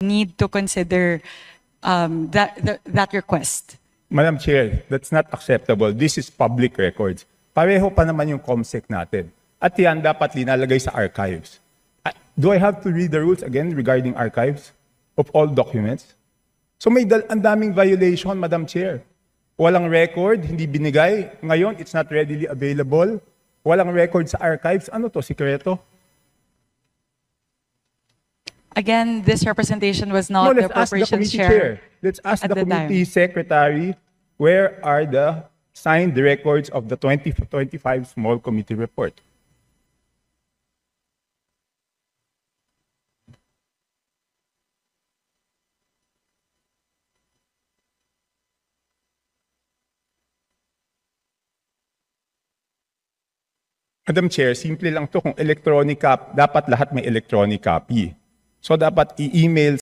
need to consider that request. Madam Chair, that's not acceptable. This is public records. Pareho pa naman yung COMSEC natin. At yan dapat linalagay sa archives. Do I have to read the rules again regarding archives of all documents? So may ang daming violation, Madam Chair. Walang record, hindi binigay. Ngayon, it's not readily available. Walang record sa archives. Ano to, sikreto? Again, this representation was not the appropriations chair. Let's ask at the the committee secretary, where are the signed records of the 2025 small committee report? Madam Chair, simple lang to. Kung electronic copy, dapat lahat may electronic copy. So dapat i-email